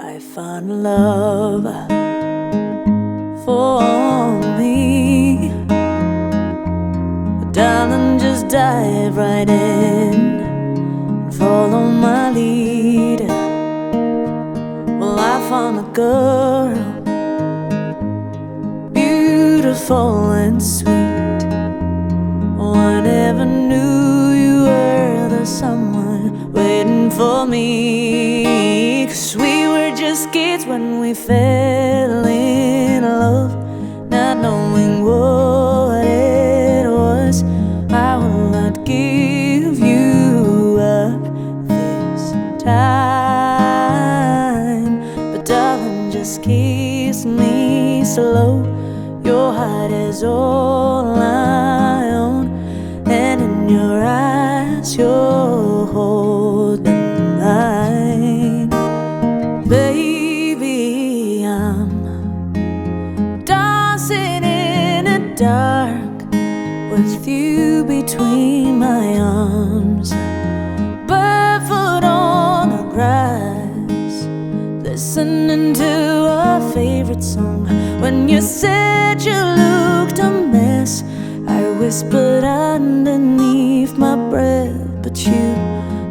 I found love for me. But darling, just dive right in and follow my lead. Well, I found a girl, beautiful and sweet. Oh, I never knew you were the someone waiting for me. 'Cause we were just kids when we fell in love, not knowing what it was. I will not give you up this time, but darling, just kiss me slow. Your heart is all I own, and in your eyes you're holding mine. Baby, I'm dancing in the dark with you between my arms, barefoot on the grass, listening to our favorite song. When you said you looked a mess, I whispered underneath my breath, but you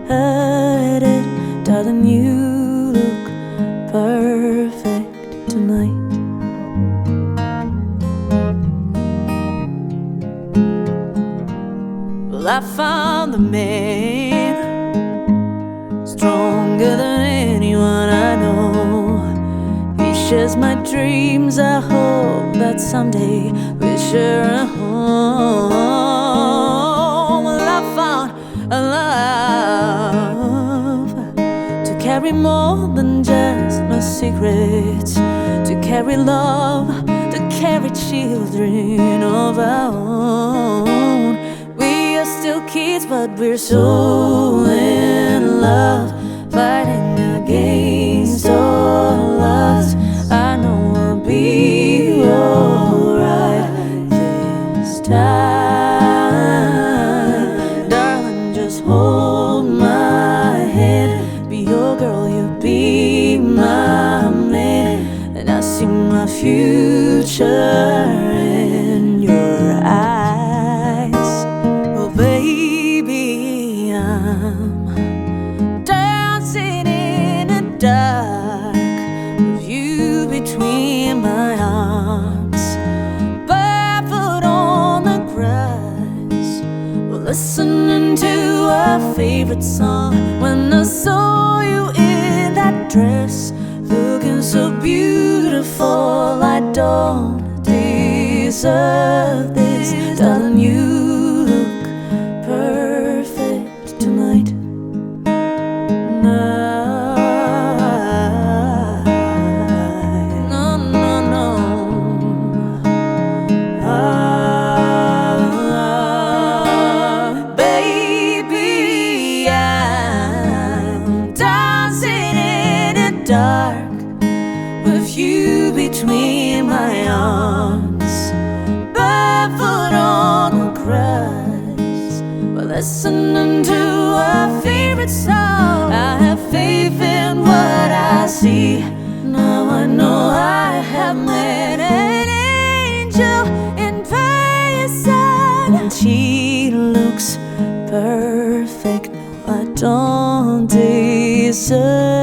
heard it. Darling, you look perfect tonight. Well, I found the man stronger than anyone I know. He shares my dreams. I hope that someday we share a home. Well, I found a love to carry more than just my secrets, to carry love, to carry children of our own. We are still kids, but we're so in love, fighting against all odds. I know we'll be alright this time. Darling, just hold my hand, be your girl, you be my man, and I see my future in your eyes. Oh baby, I'm dancing in the dark with you between my arms, barefoot on the grass. We're listening to our favorite song. When I saw you in that dress, looking so beautiful, I don't deserve this. Darling, you look perfect tonight. Dark with you between my arms, barefoot on the grass. We're listening to our favorite song. I have faith in what I see. Now I know I have met an angel in person, and she looks perfect. No, I don't deserve